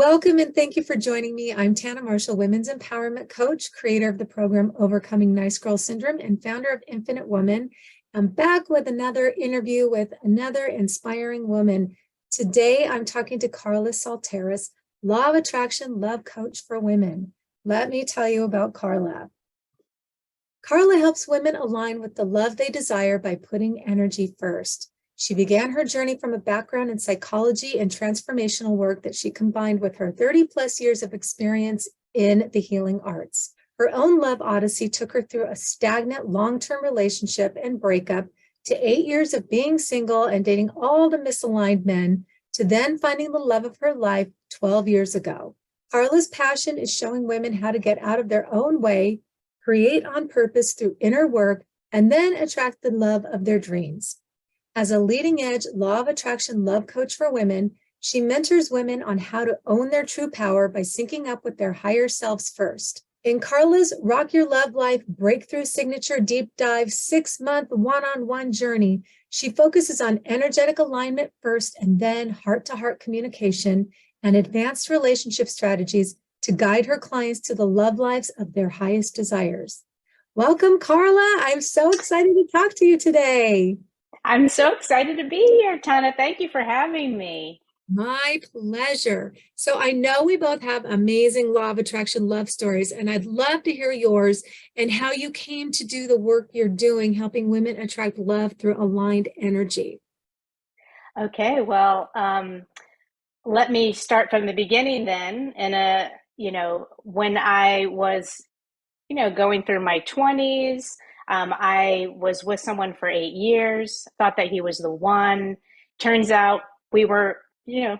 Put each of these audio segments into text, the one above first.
Welcome and thank you for joining me. I'm Tannamarshall, Women's Empowerment Coach, creator of the program Overcoming Nice Girl Syndrome, and founder of Infinite Woman. I'm back with another interview with another inspiring woman. Today, I'm talking to Carla Salteris, Law of Attraction Love Coach for Women. Let me tell you about Carla. Carla helps women align with the love they desire by putting energy first. She began her journey from a background in psychology and transformational work that she combined with her 30-plus years of experience in the healing arts. Her own love odyssey took her through a stagnant long-term relationship and breakup to 8 years of being single and dating all the misaligned men to then finding the love of her life 12 years ago. Carla's passion is showing women how to get out of their own way, create on purpose through inner work, and then attract the love of their dreams. As a leading-edge law of attraction love coach for women, she mentors women on how to own their true power by syncing up with their higher selves first. In Carla's Rock Your Love Life Breakthrough Signature Deep Dive 6-month one-on-one journey, she focuses on energetic alignment first and then heart-to-heart communication and advanced relationship strategies to guide her clients to the love lives of their highest desires. Welcome, Carla. I'm so excited to talk to you today. I'm so excited to be here, Tana. Thank you for having me. My pleasure. So I know we both have amazing law of attraction love stories, and I'd love to hear yours and how you came to do the work you're doing, helping women attract love through aligned energy. Okay, well, let me start from the beginning then. When I was, going through my 20s, I was with someone for 8 years, thought that he was the one. Turns out we were,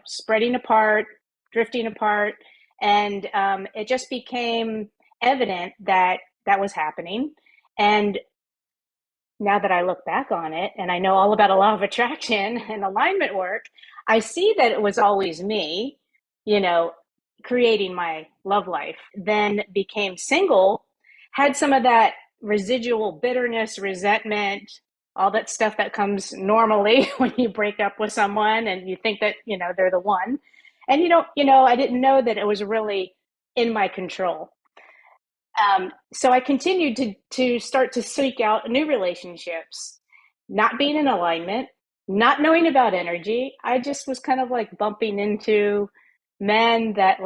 spreading apart, drifting apart, and it just became evident that that was happening. And now that I look back on it and I know all about a law of attraction and alignment work, I see that it was always me, you know, creating my love life. Then became single, had some of that residual bitterness, resentment, all that stuff that comes normally when you break up with someone and you think that, they're the one. And I didn't know that it was really in my control. So I continued to start to seek out new relationships, not being in alignment, not knowing about energy. I just was kind of like bumping into men that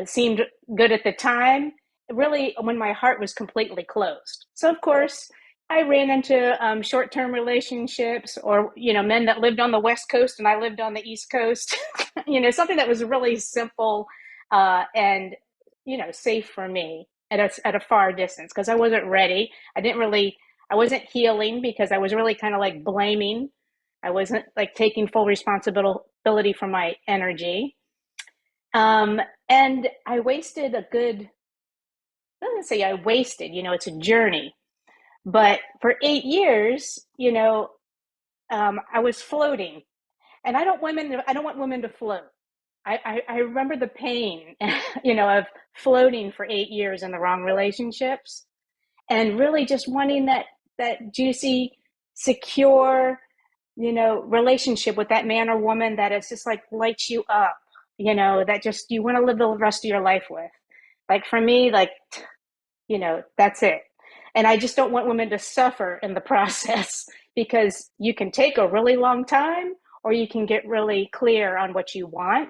seemed good at the time, really when my heart was completely closed. So of course, I ran into short-term relationships or, men that lived on the West Coast and I lived on the East Coast, something that was really simple and safe for me at a far distance because I wasn't ready. I wasn't healing because I was really kind of like blaming. I wasn't like taking full responsibility for my energy. And I wasted I don't say I wasted, it's a journey. But for 8 years, I was floating and I don't want women to float. I remember the pain, of floating for 8 years in the wrong relationships and really just wanting that juicy, secure, relationship with that man or woman that is just like lights you up, that just you want to live the rest of your life with. Like for me, that's it. And I just don't want women to suffer in the process because you can take a really long time or you can get really clear on what you want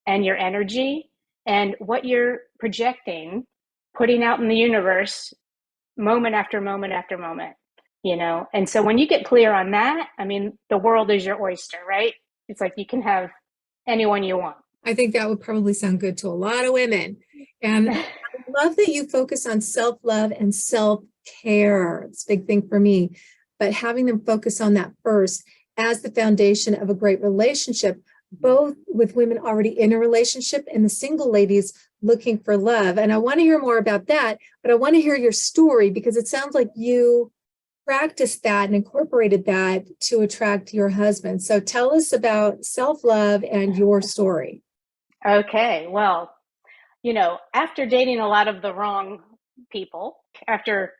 and your energy and what you're projecting, putting out in the universe moment after moment after moment, And so when you get clear on that, I mean, the world is your oyster, right? It's like you can have anyone you want. I think that would probably sound good to a lot of women. And I love that you focus on self-love and self-care. It's a big thing for me. But having them focus on that first as the foundation of a great relationship, both with women already in a relationship and the single ladies looking for love. And I want to hear more about that, but I want to hear your story because it sounds like you practiced that and incorporated that to attract your husband. So tell us about self-love and your story. Okay, well, after dating a lot of the wrong people, after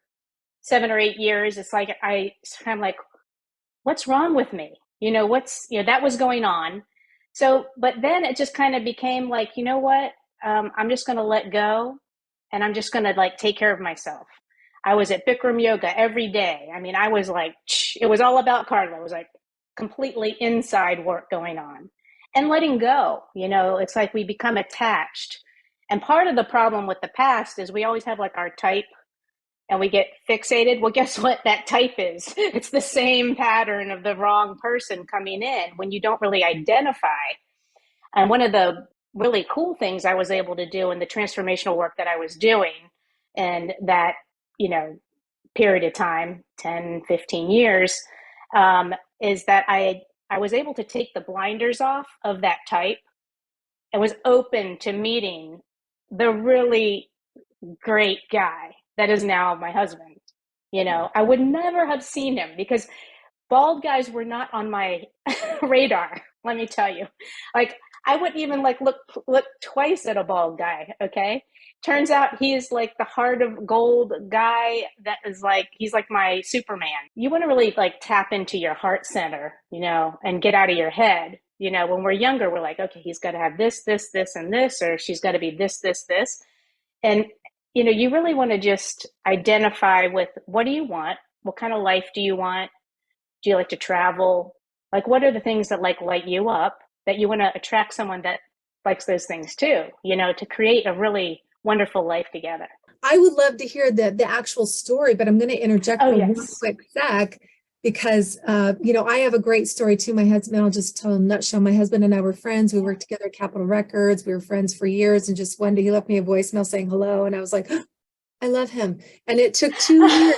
7 or 8 years, it's like I'm like, what's wrong with me? That was going on. So, but then it just kind of became like, you know what? I'm just going to let go and I'm just going to like take care of myself. I was at Bikram yoga every day. I mean, I was like, it was all about Carla. It was like completely inside work going on and letting go. You know, it's like we become attached. And part of the problem with the past is we always have like our type and we get fixated. Well, guess what that type is? It's the same pattern of the wrong person coming in when you don't really identify. And one of the really cool things I was able to do in the transformational work that I was doing and that, you know, period of time, 10, 15 years, is that I was able to take the blinders off of that type and was open to meeting the really great guy that is now my husband. You know, I would never have seen him because bald guys were not on my radar, let me tell you. Like I wouldn't even like look twice at a bald guy, okay? Turns out he is like the heart of gold guy that is like he's like my Superman. You want to really like tap into your heart center, you know, and get out of your head. You know, when we're younger, we're like, okay, he's got to have this, this, this, and this, or she's got to be this, this, this. And you know, you really want to just identify with what do you want? What kind of life do you want? Do you like to travel? Like, what are the things that like light you up that you want to attract someone that likes those things too, you know, to create a really wonderful life together. I would love to hear the actual story, but I'm going to interject Oh, for one yes. quick sec because you know, I have a great story too. My husband, I'll just tell a nutshell. My husband and I were friends. We worked together at Capitol Records. We were friends for years, and just one day he left me a voicemail saying hello, and I was like, oh, I love him. And it took 2 years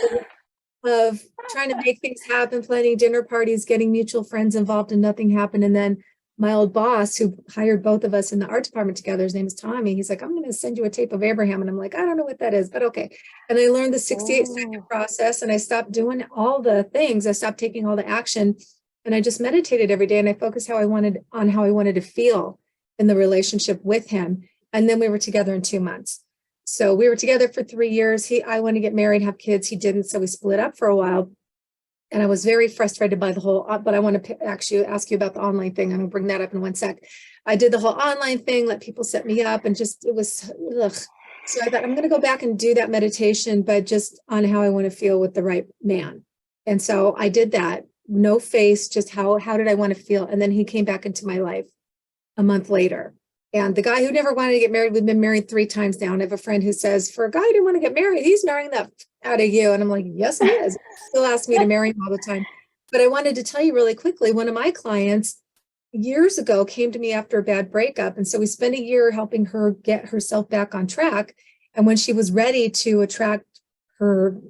of trying to make things happen, planning dinner parties, getting mutual friends involved, and nothing happened. And then my old boss, who hired both of us in the art department together, his name is Tommy. He's like, I'm going to send you a tape of Abraham. And I'm like, I don't know what that is, but okay. And I learned the 68-second Oh. process and I stopped doing all the things. I stopped taking all the action and I just meditated every day and I focused how I wanted to feel in the relationship with him. And then we were together in 2 months. So we were together for 3 years. I wanted to get married, have kids. He didn't. So we split up for a while. And I was very frustrated by the whole, but I want to actually ask you about the online thing. I'm going to bring that up in one sec. I did the whole online thing, let people set me up, and just, it was, ugh. So I thought I'm going to go back and do that meditation, but just on how I want to feel with the right man. And so I did that, no face, just how did I want to feel? And then he came back into my life a month later. And the guy who never wanted to get married, we've been married 3 times now. And I have a friend who says, for a guy who didn't want to get married, he's marrying the out of you. And I'm like, yes, he is. He still asks me to marry him all the time. But I wanted to tell you really quickly, one of my clients years ago came to me after a bad breakup. And so we spent a year helping her get herself back on track. And when she was ready to attract her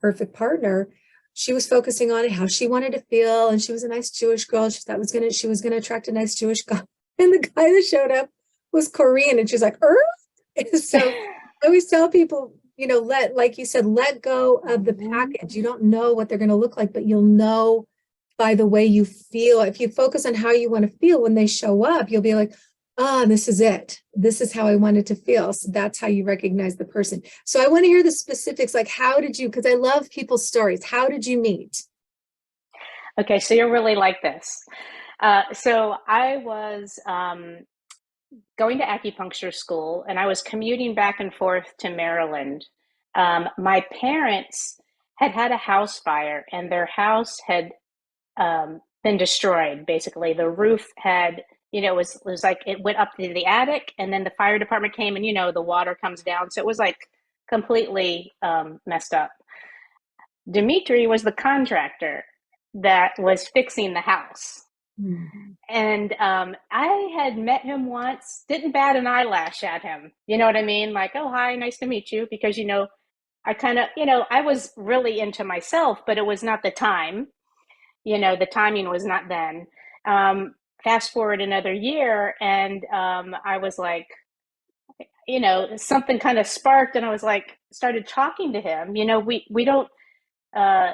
perfect partner, she was focusing on how she wanted to feel. And she was a nice Jewish girl. She was gonna attract a nice Jewish guy. And the guy that showed up was Korean. And she's like, So I always tell people, you know, like you said, let go of the package. You don't know what they're going to look like, but you'll know by the way you feel. If you focus on how you want to feel when they show up, you'll be like, oh, this is it. This is how I wanted to feel. So that's how you recognize the person. So I want to hear the specifics, like how did you, because I love people's stories. How did you meet? Okay, so you're really like this. So I was going to acupuncture school and I was commuting back and forth to Maryland. My parents had a house fire and their house had been destroyed. Basically, the roof had, you know, it was like it went up to the attic and then the fire department came and, you know, the water comes down. So it was like completely messed up. Dimitri was the contractor that was fixing the house. Mhm. And I had met him once, didn't bat an eyelash at him. You know what I mean? Like, oh, hi, nice to meet you. Because, you know, I kind of, you know, I was really into myself, but it was not the time. You know, the timing was not then. Fast forward another year, and I was like, you know, something kind of sparked, and I was like, started talking to him. You know, we don't. Uh,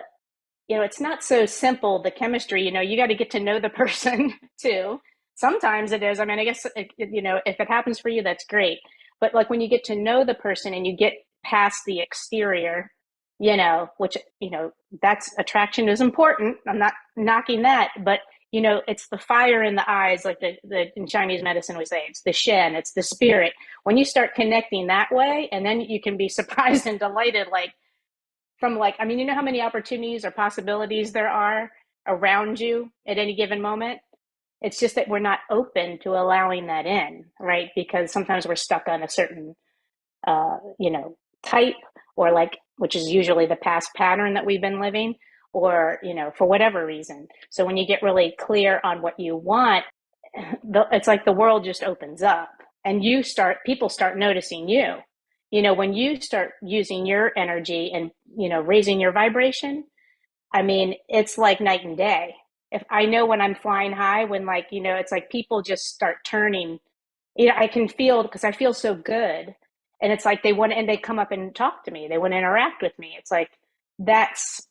you know, it's not so simple, the chemistry, you know, you got to get to know the person too. Sometimes it is. I mean, I guess, you know, if it happens for you, that's great. But like when you get to know the person and you get past the exterior, you know, which, you know, that's attraction is important. I'm not knocking that, but it's the fire in the eyes, like in Chinese medicine we say, it's the Shen, it's the spirit. When you start connecting that way, and then you can be surprised and delighted, like from like, I mean, you know how many opportunities or possibilities there are around you at any given moment? It's just that we're not open to allowing that in, right? Because sometimes we're stuck on a certain, type, or like, which is usually the past pattern that we've been living, or, for whatever reason. So when you get really clear on what you want, it's like the world just opens up, and people start noticing you. When you start using your energy and, raising your vibration, I mean, it's like night and day. If I know when I'm flying high, when like, it's like people just start turning, I can feel, because I feel so good. And it's like and they come up and talk to me. They want to interact with me. It's like, that's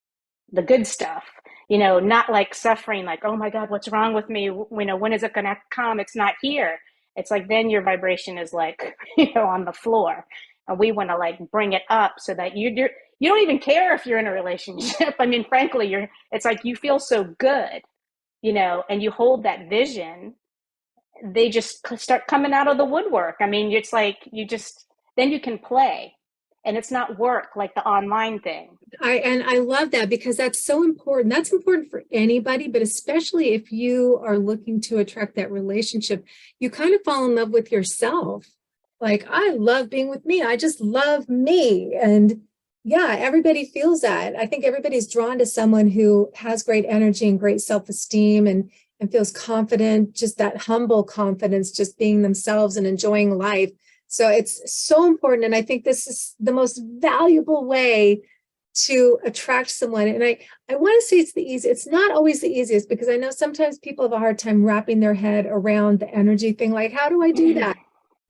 the good stuff, not like suffering, like, oh my God, what's wrong with me? When is it going to come? It's not here. It's like, then your vibration is like, on the floor. And we want to like bring it up so that you don't even care if you're in a relationship. I mean, frankly, it's like you feel so good, and you hold that vision. They just start coming out of the woodwork. I mean, it's like then you can play, and it's not work like the online thing. I love that, because that's so important. That's important for anybody, but especially if you are looking to attract that relationship, you kind of fall in love with yourself. Like, I love being with me. I just love me. And yeah, everybody feels that. I think everybody's drawn to someone who has great energy and great self-esteem and feels confident, just that humble confidence, just being themselves and enjoying life. So it's so important. And I think this is the most valuable way to attract someone. And I want to say it's the easiest. It's not always the easiest, because I know sometimes people have a hard time wrapping their head around the energy thing. Like, how do I do that?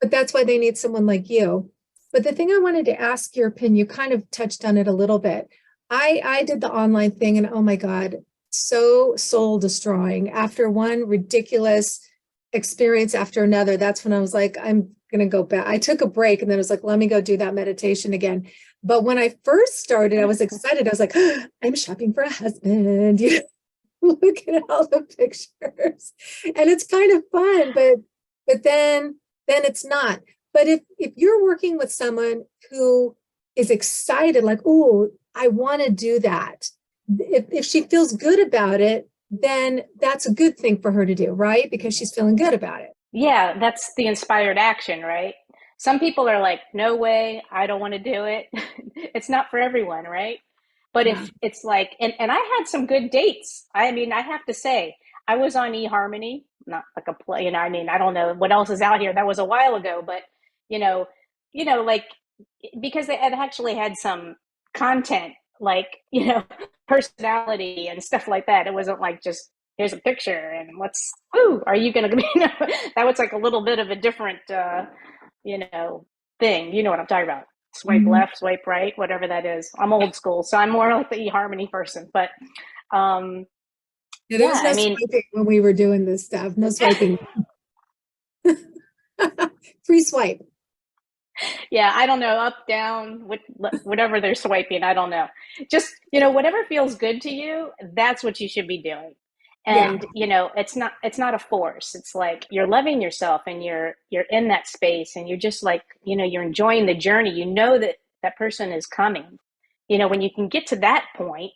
But that's why they need someone like you. But the thing I wanted to ask your opinion, you kind of touched on it a little bit. I did the online thing, and oh my God, so soul destroying. After one ridiculous experience after another, that's when I was like, I'm going to go back. I took a break, and then I was like, let me go do that meditation again. But when I first started, I was excited. I was like, oh, I'm shopping for a husband. Look at all the pictures. And it's kind of fun, but then it's not. But if you're working with someone who is excited, like, oh, I want to do that. If she feels good about it, then that's a good thing for her to do, right? Because she's feeling good about it. Yeah, that's the inspired action, right? Some people are like, no way, I don't want to do it. It's not for everyone, right? But Yeah. if it's like, and I had some good dates. I mean, I have to say, I was on eHarmony, not like a play, I mean, I don't know what else is out here. That was a while ago, but you know, like, because it actually had some content, like, personality and stuff like that. It wasn't like just, here's a picture and are you going to be, that was like a little bit of a different, you know, thing. You know what I'm talking about? Swipe Mhm. left, swipe right, whatever that is. I'm old school, so I'm more like the eHarmony person. But um, Yeah, there yeah, was no I mean, swiping when we were doing this stuff. No swiping. Free swipe. yeah, I don't know, up, down, whatever they're swiping, I don't know. Just, whatever feels good to you, that's what you should be doing. Yeah. And, it's not a force. It's like you're loving yourself, and you're in that space, and you're just like, you're enjoying the journey. You know that that person is coming. When you can get to that point,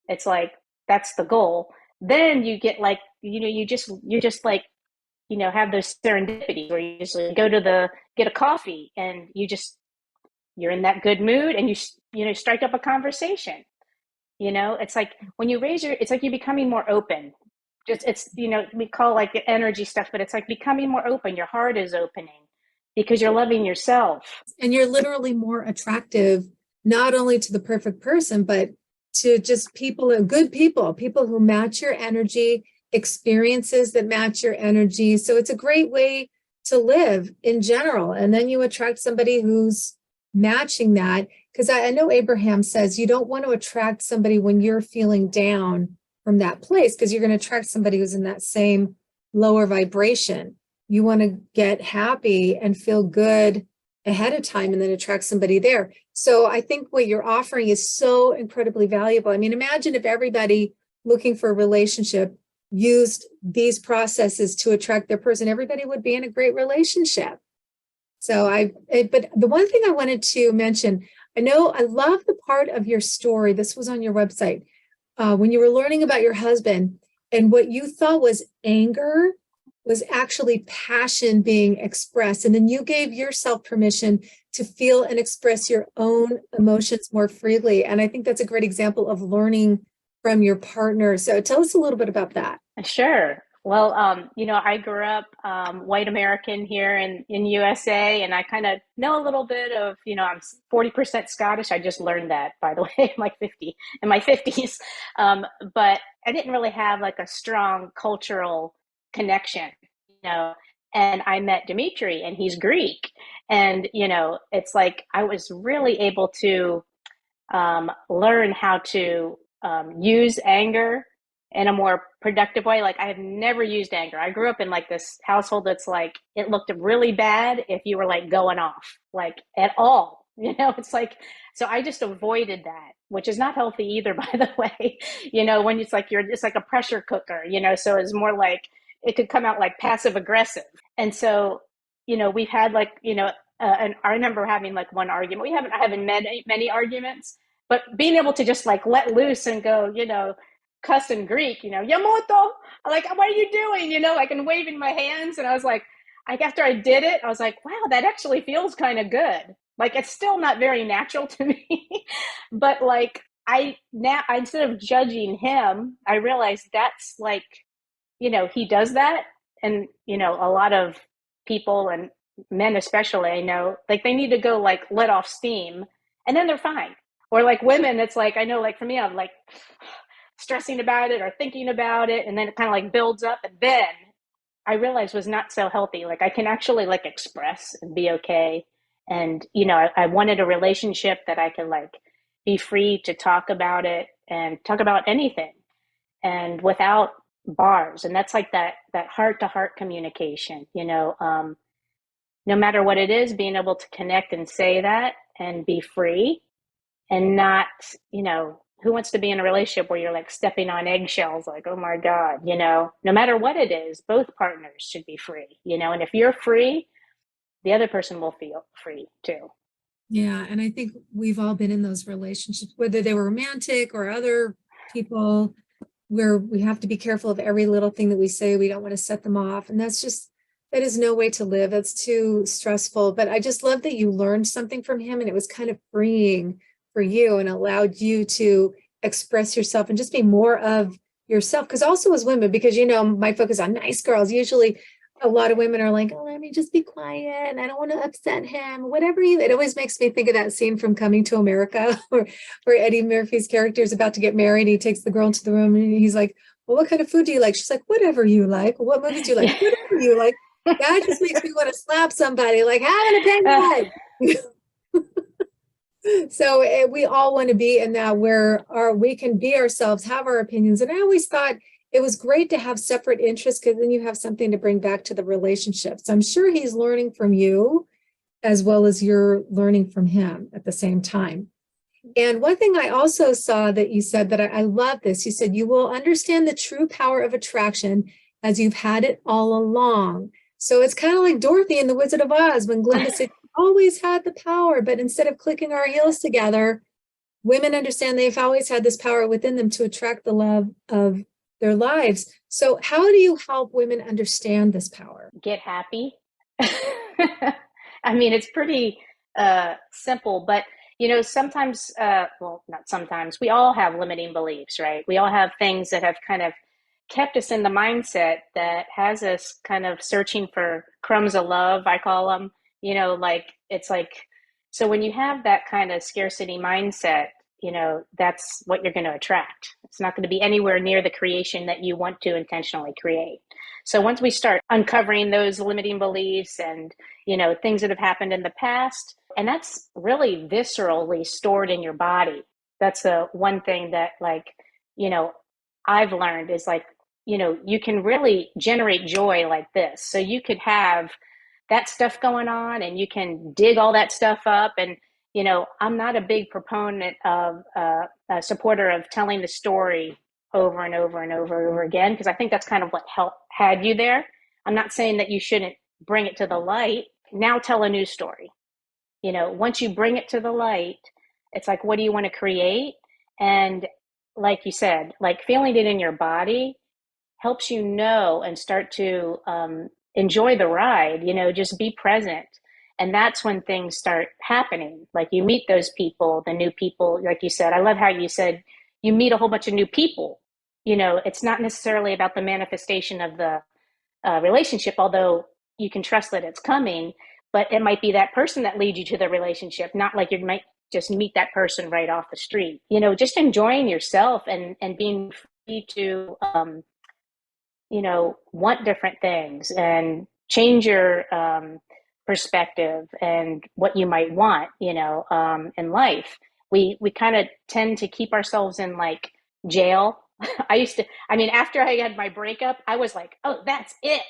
it's like that's the goal. Then you get like, you just like, have those serendipities where you just like, get a coffee, and you're in that good mood, and strike up a conversation. It's like when you it's like you're becoming more open. Just it's we call like the energy stuff, but it's like becoming more open. Your heart is opening because you're loving yourself. And you're literally more attractive, not only to the perfect person, but to just good people who match your energy, experiences that match your energy. So it's a great way to live in general. And then you attract somebody who's matching that. Because I know Abraham says you don't want to attract somebody when you're feeling down from that place, because you're going to attract somebody who's in that same lower vibration. You want to get happy and feel good ahead of time, and then attract somebody there. So I think what you're offering is so incredibly valuable. I mean, imagine if everybody looking for a relationship used these processes to attract their person, everybody would be in a great relationship. So but the one thing I wanted to mention, I know I love the part of your story. This was on your website when you were learning about your husband, and what you thought was anger was actually passion being expressed. And then you gave yourself permission to feel and express your own emotions more freely. And I think that's a great example of learning from your partner. So tell us a little bit about that. Sure. Well, I grew up white American here in USA, and I kind of know a little bit of, I'm 40% Scottish. I just learned that, by the way, in my 50s. But I didn't really have like a strong cultural connection, you know. And I met Dimitri, and he's Greek. And, it's like I was really able to learn how to use anger in a more productive way. Like I have never used anger. I grew up in like this household that's like it looked really bad if you were like going off like at all. It's like so I just avoided that, which is not healthy either, by the way. When it's like a pressure cooker, so it's more like it could come out like passive aggressive. And so, we've had like, and I remember having like one argument. I haven't met many arguments, but being able to just like let loose and go, cuss in Greek, Yamoto, like, what are you doing? Like, and waving my hands. And I was like, after I did it, I was like, wow, that actually feels kind of good. Like, it's still not very natural to me, but like, instead of judging him, I realized that's like, he does that. And, a lot of people and men, especially, I know, like, they need to go like let off steam and then they're fine. Or like women, it's like, I know, like for me, I'm like, stressing about it or thinking about it, and then it kind of like builds up, and then I realized was not so healthy. Like I can actually like express and be okay. And I wanted a relationship that I could like be free to talk about it and talk about anything and without bars. And that's like that heart to heart communication, no matter what it is, being able to connect and say that and be free and not, who wants to be in a relationship where you're like stepping on eggshells, like, oh my God, no matter what it is, both partners should be free, and if you're free, the other person will feel free too. Yeah, and I think we've all been in those relationships, whether they were romantic or other people, where we have to be careful of every little thing that we say. We don't want to set them off. And that is no way to live. That's too stressful. But I just love that you learned something from him, and it was kind of freeing for you and allowed you to express yourself and just be more of yourself. Because also as women, because my focus on nice girls, usually a lot of women are like, oh, let me just be quiet and I don't want to upset him. It always makes me think of that scene from Coming to America where Eddie Murphy's character is about to get married. He takes the girl into the room and he's like, well, what kind of food do you like? She's like, whatever you like. What movies do you like? Yeah. Whatever you like. That just makes me want to slap somebody, like, have an opinion. So we all want to be in that where we can be ourselves, have our opinions. And I always thought it was great to have separate interests, because then you have something to bring back to the relationship. So I'm sure he's learning from you as well as you're learning from him at the same time. And one thing I also saw that you said that I love this, you said you will understand the true power of attraction as you've had it all along. So it's kind of like Dorothy in The Wizard of Oz when Glinda said, always had the power, but instead of clicking our heels together, women understand they've always had this power within them to attract the love of their lives. So how do you help women understand this power? Get happy. I mean, it's pretty simple, but sometimes, well, not sometimes, we all have limiting beliefs, right? We all have things that have kind of kept us in the mindset that has us kind of searching for crumbs of love, I call them, like it's like, so when you have that kind of scarcity mindset, that's what you're going to attract. It's not going to be anywhere near the creation that you want to intentionally create. So once we start uncovering those limiting beliefs and, things that have happened in the past, and that's really viscerally stored in your body. That's the one thing that like, I've learned is like, you can really generate joy like this. So you could have that stuff going on and you can dig all that stuff up. And, I'm not a big proponent of a supporter of telling the story over and over and over and over again, because I think that's kind of what had you there. I'm not saying that you shouldn't bring it to the light. Now tell a new story. Once you bring it to the light, it's like, what do you want to create? And like you said, like feeling it in your body helps you know and start to enjoy the ride, just be present. And that's when things start happening. Like you meet those people, the new people, like you said. I love how you said you meet a whole bunch of new people. It's not necessarily about the manifestation of the relationship, although you can trust that it's coming, but it might be that person that leads you to the relationship, not like you might just meet that person right off the street. Just enjoying yourself and being free to want different things and change your perspective and what you might want, in life. We kind of tend to keep ourselves in like jail. After I had my breakup, I was like, oh, that's it.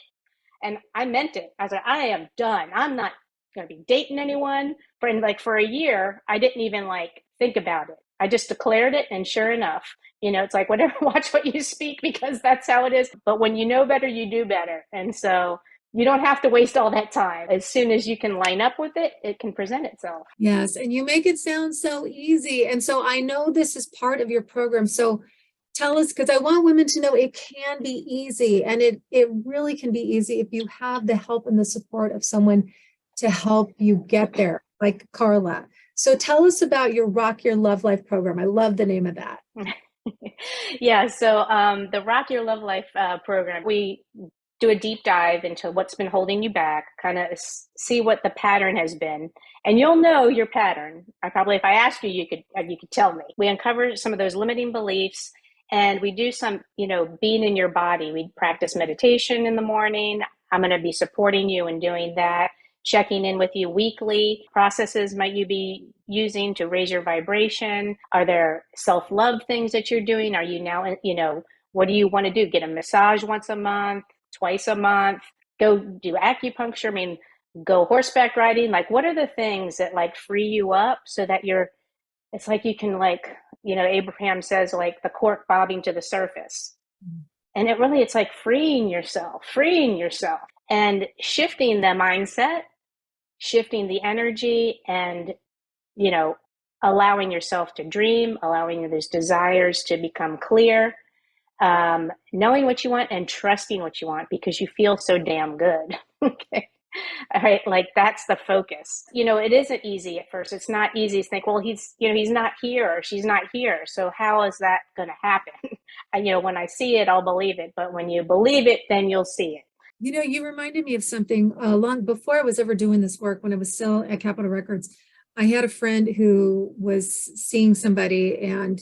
And I meant it. I was like, I am done. I'm not going to be dating anyone. For a year, I didn't even like think about it. I just declared it. And sure enough, it's like, whatever, watch what you speak, because that's how it is. But when you know better, you do better. And so you don't have to waste all that time. As soon as you can line up with it, it can present itself. Yes. And you make it sound so easy. And so I know this is part of your program. So tell us, because I want women to know it can be easy, and it really can be easy if you have the help and the support of someone to help you get there, like Carla. So tell us about your Rock Your Love Life program. I love the name of that. Yeah, so the Rock Your Love Life program, we do a deep dive into what's been holding you back, kind of see what the pattern has been, and you'll know your pattern. If I asked you, you could tell me. We uncover some of those limiting beliefs, and we do some, being in your body. We practice meditation in the morning. I'm going to be supporting you in doing that, checking in with you weekly. Processes might you be using to raise your vibration? Are there self-love things that you're doing? Are you now, what do you want to do? Get a massage once a month, twice a month, go do acupuncture, go horseback riding. Like, what are the things that like free you up so that it's like you can Abraham says, like the cork bobbing to the surface. And it's like freeing yourself and shifting the mindset, shifting the energy, and, allowing yourself to dream, allowing those desires to become clear, knowing what you want and trusting what you want because you feel so damn good. Okay. All right. Like that's the focus. It isn't easy at first. It's not easy to think, well, he's not here or she's not here. So how is that going to happen? When I see it, I'll believe it. But when you believe it, then you'll see it. You reminded me of something long before I was ever doing this work. When I was still at Capitol Records, I had a friend who was seeing somebody and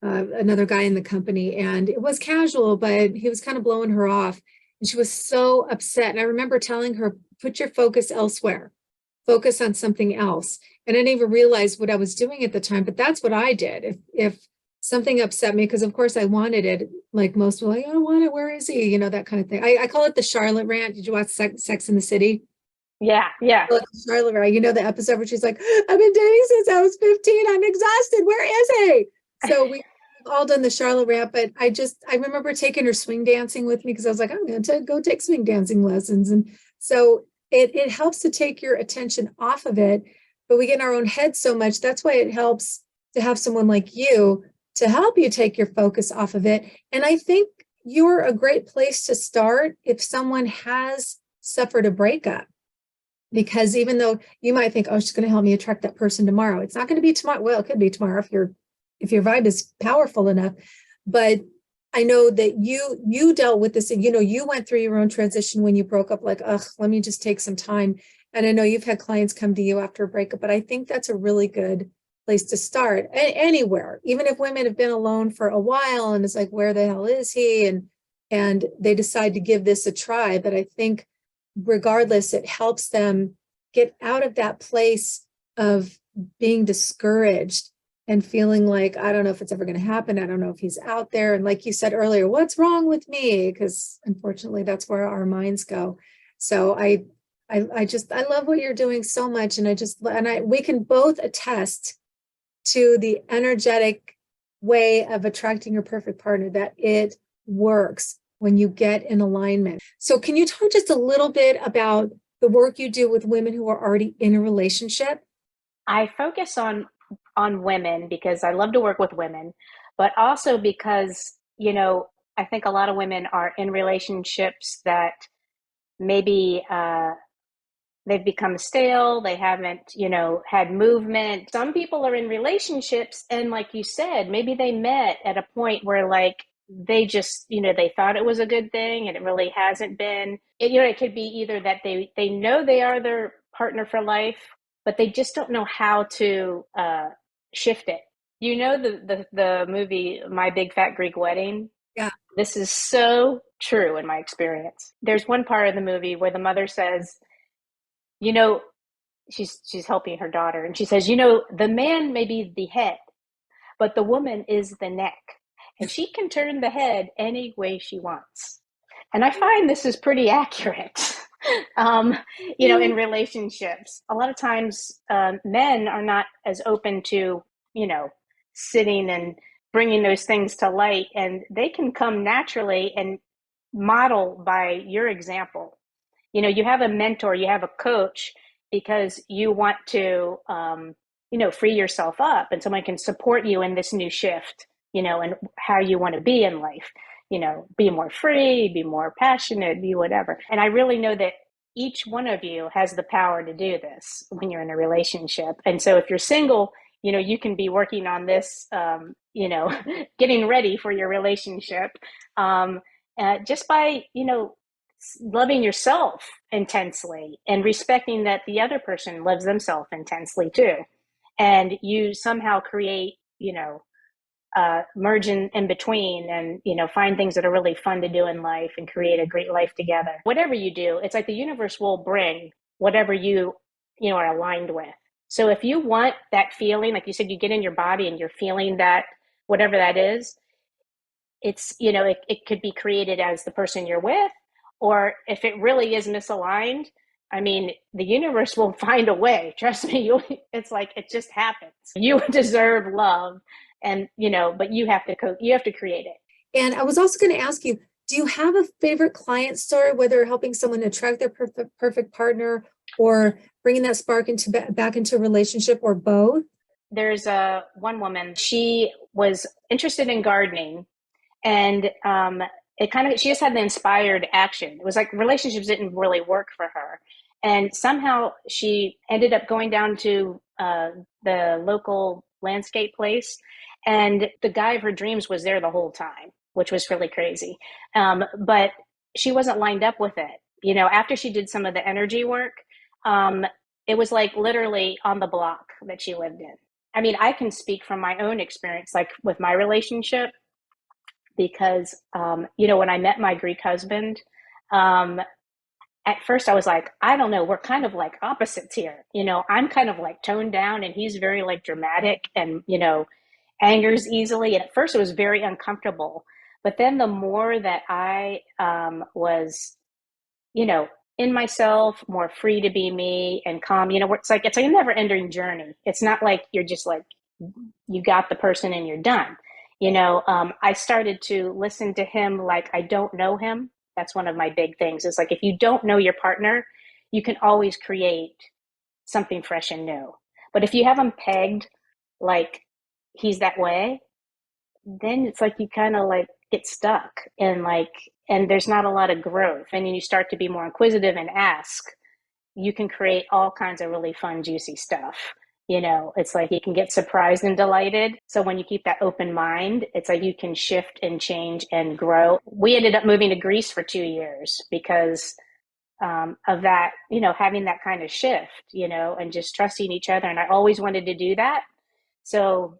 another guy in the company, and it was casual, but he was kind of blowing her off. And she was so upset. And I remember telling her, put your focus elsewhere, focus on something else. And I didn't even realize what I was doing at the time, but that's what I did. If something upset me, because of course I wanted it, like most people, like, I don't want it, where is he? That kind of thing. I call it the Charlotte rant. Did you watch Sex in the City? Yeah. Charlotte rant, the episode where she's like, I've been dating since I was 15. I'm exhausted. Where is he? So we've all done the Charlotte rant, but I remember taking her swing dancing with me because I was like, I'm going to go take swing dancing lessons. And so it helps to take your attention off of it, but we get in our own head so much. That's why it helps to have someone like you to help you take your focus off of it. And I think you're a great place to start if someone has suffered a breakup, because even though you might think, oh, she's going to help me attract that person tomorrow, it's not going to be tomorrow. Well, it could be tomorrow if your vibe is powerful enough. But I know that you dealt with this, and you went through your own transition when you broke up, like, let me just take some time. And I know you've had clients come to you after a breakup, but I think that's a really good place to start anywhere, even if women have been alone for a while and it's like, where the hell is he? And they decide to give this a try. But I think regardless, it helps them get out of that place of being discouraged and feeling like, I don't know if it's ever going to happen. I don't know if he's out there. And like you said earlier, what's wrong with me? Because unfortunately, that's where our minds go. So I love what you're doing so much. And we can both attest to the energetic way of attracting your perfect partner, that it works when you get in alignment. So can you talk just a little bit about the work you do with women who are already in a relationship? I focus on women because I love to work with women, but also because, I think a lot of women are in relationships that maybe they've become stale, they haven't, had movement. Some people are in relationships and like you said, maybe they met at a point where like they just, they thought it was a good thing and it really hasn't been. It could be either that they know they are their partner for life, but they just don't know how to shift it. The movie My Big Fat Greek Wedding? Yeah. This is so true in my experience. There's one part of the movie where the mother says, you know, she's helping her daughter, and she says, the man may be the head, but the woman is the neck, and she can turn the head any way she wants. And I find this is pretty accurate. um, in relationships, a lot of times men are not as open to, sitting and bringing those things to light, and they can come naturally and model by your example. You have a mentor, you have a coach because you want to, free yourself up, and someone can support you in this new shift, and how you want to be in life, be more free, be more passionate, be whatever. And I really know that each one of you has the power to do this when you're in a relationship. And so if you're single, you can be working on this, getting ready for your relationship, just by, loving yourself intensely and respecting that the other person loves themselves intensely too. And you somehow create, merge in between, and, find things that are really fun to do in life and create a great life together. Whatever you do, it's like the universe will bring whatever you are aligned with. So if you want that feeling, like you said, you get in your body and you're feeling that, whatever that is, it's, it could be created as the person you're with, or if it really is misaligned, I mean, the universe will find a way. Trust me. It's like, it just happens. You deserve love, and, but you have to create it. And I was also going to ask you, do you have a favorite client story, whether helping someone attract their perfect partner or bringing that spark back into a relationship, or both? There's one woman, she was interested in gardening, and she just had the inspired action. It was like relationships didn't really work for her. And somehow she ended up going down to the local landscape place, and the guy of her dreams was there the whole time, which was really crazy. But she wasn't lined up with it. After she did some of the energy work, it was like literally on the block that she lived in. I mean, I can speak from my own experience, like with my relationship, because, when I met my Greek husband, at first I was like, I don't know, we're kind of like opposites here. I'm kind of like toned down and he's very like dramatic and, angers easily. And at first it was very uncomfortable. But then the more that I was, in myself, more free to be me and calm, it's like a never ending journey. It's not like you're just like, you got the person and you're done. I started to listen to him like I don't know him. That's one of my big things. It's like, if you don't know your partner, you can always create something fresh and new. But if you have him pegged like he's that way, then it's like you kind of like get stuck, and there's not a lot of growth. And then you start to be more inquisitive and ask. You can create all kinds of really fun, juicy stuff. It's like you can get surprised and delighted. So when you keep that open mind, it's like you can shift and change and grow. We ended up moving to Greece for 2 years because of that, having that kind of shift, and just trusting each other. And I always wanted to do that. So,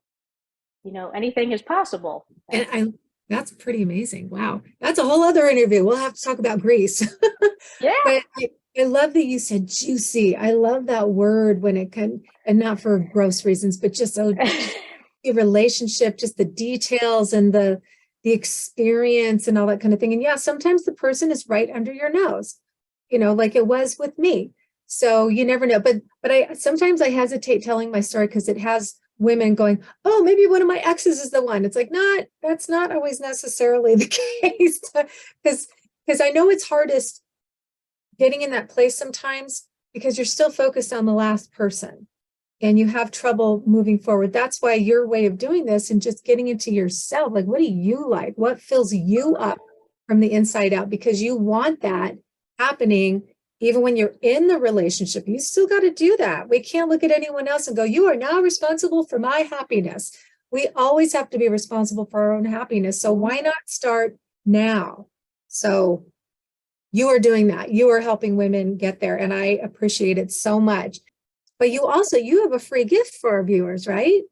anything is possible. And that's pretty amazing. Wow. That's a whole other interview. We'll have to talk about Greece. Yeah. But I love that you said juicy. I love that word when it can, and not for gross reasons, but just so the relationship, just the details and the experience and all that kind of thing. And yeah, sometimes the person is right under your nose, like it was with me. So you never know. But sometimes I hesitate telling my story because it has women going, oh, maybe one of my exes is the one. It's like, that's not always necessarily the case. Because I know it's hardest getting in that place sometimes because you're still focused on the last person and you have trouble moving forward. That's why your way of doing this and just getting into yourself, like, what do you like? What fills you up from the inside out? Because you want that happening even when you're in the relationship. You still got to do that. We can't look at anyone else and go, you are now responsible for my happiness. We always have to be responsible for our own happiness. So why not start now? So you are doing that. You are helping women get there. And I appreciate it so much. But you have a free gift for our viewers, right?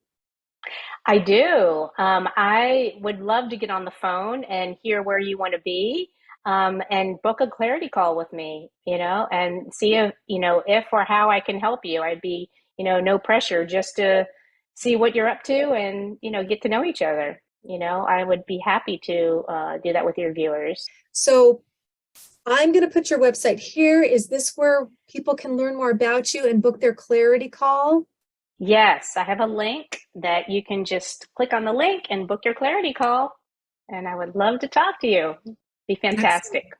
I do. I would love to get on the phone and hear where you want to be, and book a clarity call with me, and see if or how I can help you. I'd be, no pressure, just to see what you're up to and, get to know each other. I would be happy to do that with your viewers. So I'm going to put your website here. Is this where people can learn more about you and book their clarity call? Yes, I have a link that you can just click on the link and book your clarity call. And I would love to talk to you. Be fantastic. Excellent.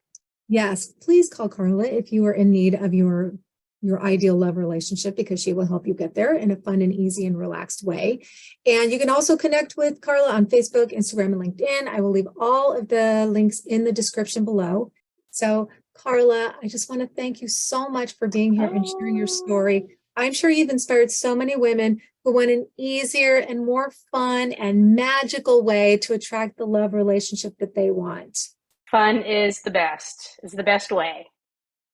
Yes, please call Carla if you are in need of your ideal love relationship, because she will help you get there in a fun and easy and relaxed way. And you can also connect with Carla on Facebook, Instagram, and LinkedIn. I will leave all of the links in the description below. So, Carla, I just want to thank you so much for being here and sharing your story. I'm sure you've inspired so many women who want an easier and more fun and magical way to attract the love relationship that they want. Fun is the best. It's the best way.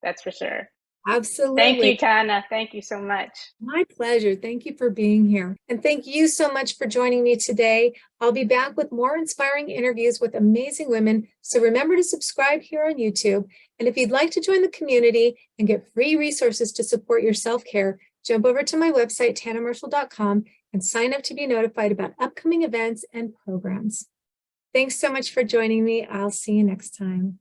That's for sure. Absolutely. Thank you, Tana. Thank you so much. My pleasure. Thank you for being here. And thank you so much for joining me today. I'll be back with more inspiring interviews with amazing women. So remember to subscribe here on YouTube. And if you'd like to join the community and get free resources to support your self-care, jump over to my website, tannamarshall.com, and sign up to be notified about upcoming events and programs. Thanks so much for joining me. I'll see you next time.